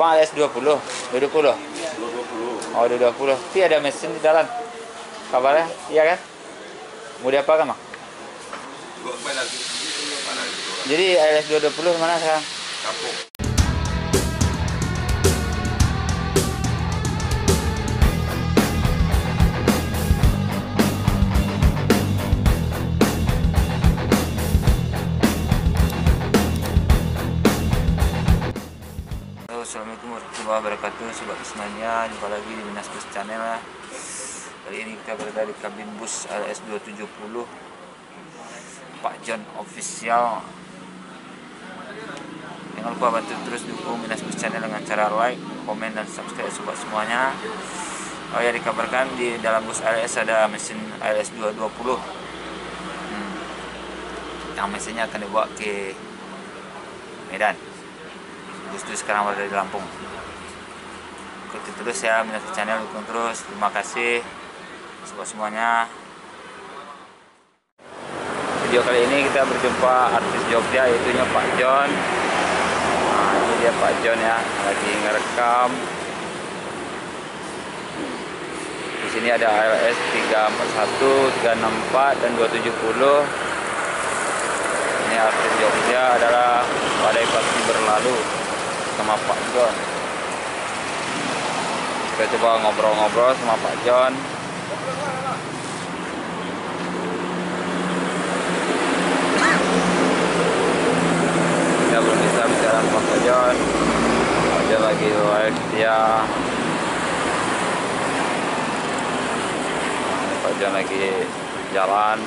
Apa LS20? 20? 220. Oh, 220. Tapi ada mesin di dalam. Kabarnya? Iya kan? Mau diapakan, Mak? Gua main lagi. Mana itu? Jadi LS220 mana sekarang? Kampung. Assalamualaikum warahmatullahi wabarakatuh, sobat semuanya. Jumpa lagi di Minas Bus Channel lah. Kali ini kita berada di kabin bus LS270 Pak John Official. Jangan lupa bantu terus dukung Minas Bus Channel dengan cara like, komen, dan subscribe sobat semuanya. Oh ya, dikabarkan di dalam bus LS ada mesin LS220. Yang mesinnya akan dibawa ke Medan. Bus itu sekarang berada di Lampung. Ikuti terus ya Minas Bus Channel, dukung terus. Terima kasih sobat semuanya. Video kali ini kita berjumpa artis Jogja, yaitu Pak John. Nah, ini dia Pak John ya, lagi ngerekam. Di sini ada LS 341, 364 dan 270. Ini artis Jogja adalah badai pasti berlalu sama Pak John. Kita coba ngobrol-ngobrol sama Pak John. Kita belum bisa bicara sama Pak John. Pak John lagi live dia. Pak John lagi jalan.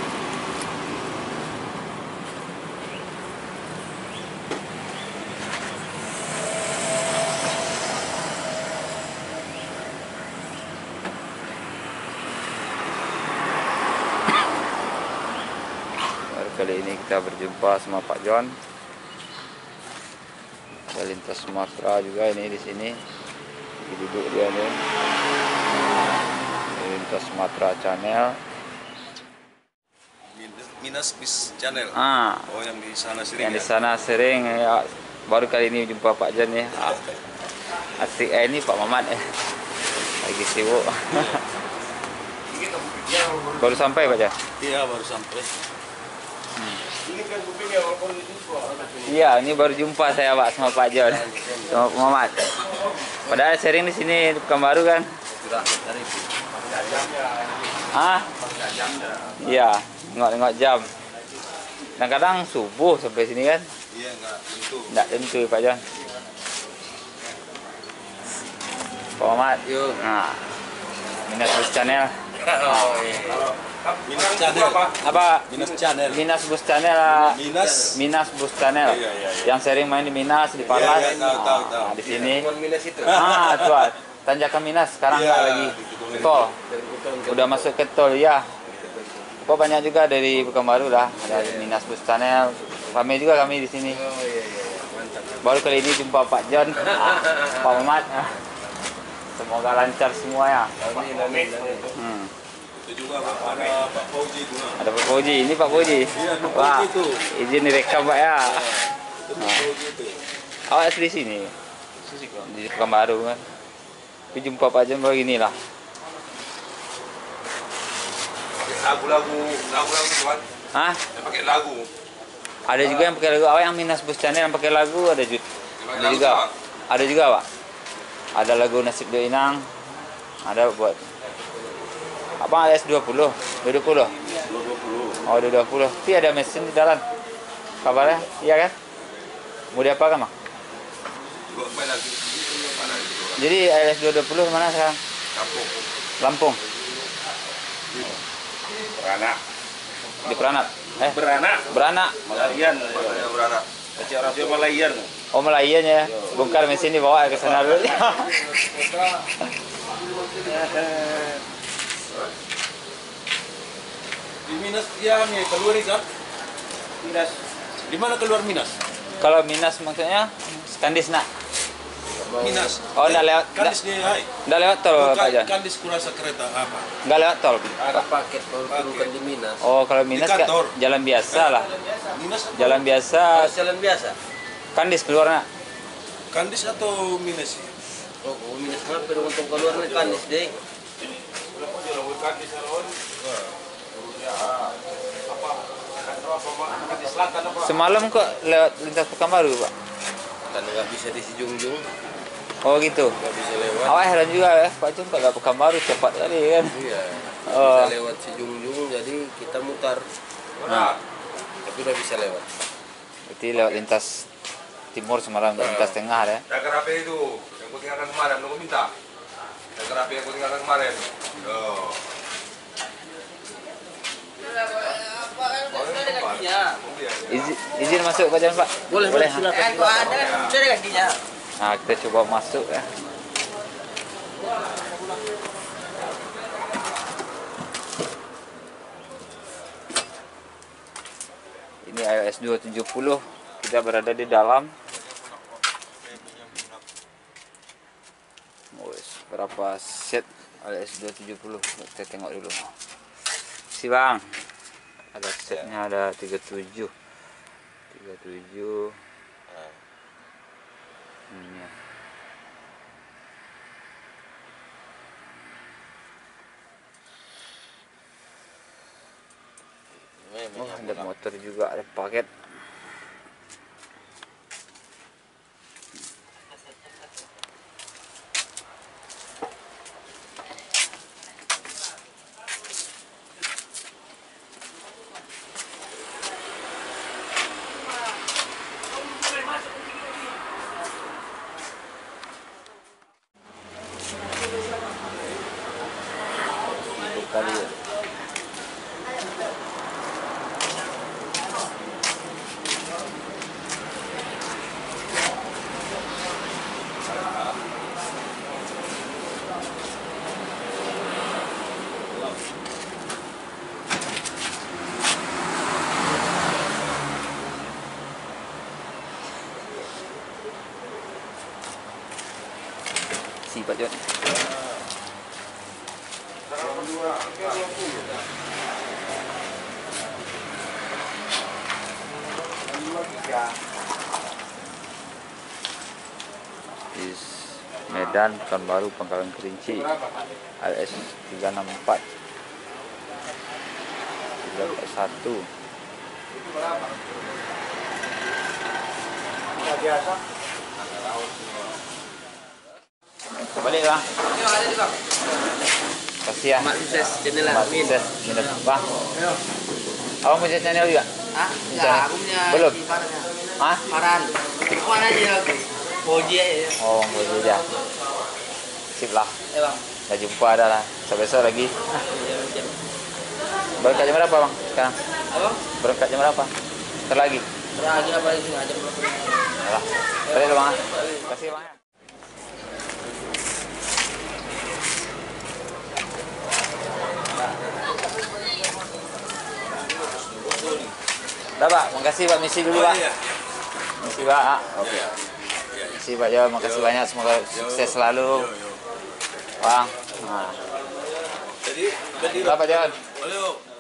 Kali ini kita berjumpa sama Pak John. Ada lintas Sumatera juga ini di sini. Duduk dia nih. Lintas Sumatera Channel. Minas Bus Channel. Oh, yang di sana sering. Yang di sana sering ya. Baru kali ini jumpa Pak John ya. Asik ini Pak Mamat lagi sibuk. Baru sampai Pak John? Iya, baru sampai. Ini kan kupingnya walaupun itu. Iya, ini baru jumpa saya Pak sama Pak John, sama Pak Mamat. Padahal sering di sini di Pekanbaru kan? Sudah dari itu. Iya, nengok jam. Dan kadang subuh sampai sini kan? Iya, enggak tentu. Enggak tentu Pak John. Pak Mamat. Yuk. Nah, Minas Bus Channel. Oh, iya. Minas Channel. Apa? Minas Channel. Minas Bus Channel. Minas Bus Channel. Iya. Yang sering main di Minas, di Parlas. Iya, tahu. Nah, di sini. Minas itu. Tuh, tanjakan Minas sekarang nggak lagi tol. Udah masuk ke tol ya. Kok banyak juga dari Pekanbaru lah. Ada Minas Bus Channel. Ramai juga kami di sini. Oh iya. Mantap. Baru kali ini jumpa Pak John, Pak Mamat. Semoga lancar semua ya. Itu juga ada Pak Fauji juga. Ada Pak Fauji, ini Pak Fauji. Iya, Pak Wah, Fauji itu. izin direkam Pak ya. Itu Pak Fauji itu. Awak asli sini, di Pekanbaru kan. Tapi jumpa Pak John begini lah. Lagu-lagu tuan. Hah? Yang pakai lagu. Ada juga yang pakai lagu. Awak yang Minas Bus Channel yang pakai lagu ada juga. Ada juga. Ada juga Pak. Ada lagu Nasib Do Inang. Ada buat apa LS20? 220? 220. Oh, 220. Tapi ada mesin di dalam. Kabarnya? Iya kan? Mau diapakan, Mak? Gua main lagi. Mana itu? Jadi LS220 mana sekarang? Kampung. Lampung. Beranak. Di Peranap. Beranak. Malayan. Beranak. Kecil radio Malayan. Oh, Melayan ya. Bongkar mesin dibawa ke sana dulu. Di Minas dia nih keluar kan? Minas. Di mana keluar Minas? Kalau Minas maksudnya Kandis nak. Minas. Oh, enggak lewat. Kandis dia, hai. Enggak lewat tol Pak Jan. Kandis kurasa kereta apa? Enggak lewat tol. Ada paket bukan di Minas. Oh, kalau Minas Di kantor. jalan biasa lah. Minas Jalan biasa. Jalan biasa. Kandis keluar nak. Kandis atau minus? Oh, minus mah pero untuk keluar nih kanis deh. Semalam kok lewat lintas Pekanbaru, Pak? Kan nggak bisa di Sijungjung, Oh gitu. nggak bisa lewat. Awak heran juga ya, Pak Jun kalau Pekanbaru cepat kali kan. Iya, nggak Oh. bisa lewat Sijungjung, jadi kita mutar. Nah, Tapi udah bisa lewat. berarti lewat lintas timur semalam, nggak lintas tengah ya. Jaga rapi itu, yang ku tinggalkan kemarin, lu minta. Jaga rapi yang ku tinggalkan kemarin. Yo. Izin masuk Pak Jan, Pak? Boleh, silakan. Kok ada kan udah ada kakinya. Nah, kita coba masuk ya. Ini iOS 270. Kita berada di dalam. Berapa set iOS 270? Kita tengok dulu. Si Bang. Ada setnya ada 37. 37. Ini ya. Oh, ada motor juga, ada paket. Kali ya. Si Pak Jon. Is Medan, Pekanbaru, Pangkalan Kerinci, LS 364 341. Balik Bang. Ayo ada di Bang. Kasih ya. Mak sukses channel Mas Amin. sukses. Minus Bang. Abang punya channel juga? Ah, Channel? enggak, aku punya Belum? si Farhannya. Hah? Farhan. Mana aja aku? Boji aja. Oh, boleh aja. Sip lah. Eh Bang. Dah jumpa dah lah. Sampai besok lagi. Berangkat jam berapa Bang sekarang? Apa? Berangkat jam berapa? Ntar lagi. Lagi apa lagi ngajak berapa? Alah. Balik dulu Bang. Kasih Bang. Dah Pak, makasih Pak, misi dulu Pak. Misi Pak. Oke. Misi Pak ya, makasih banyak, semoga sukses selalu. Bang. Nah. Jadi Pak Jon. Halo.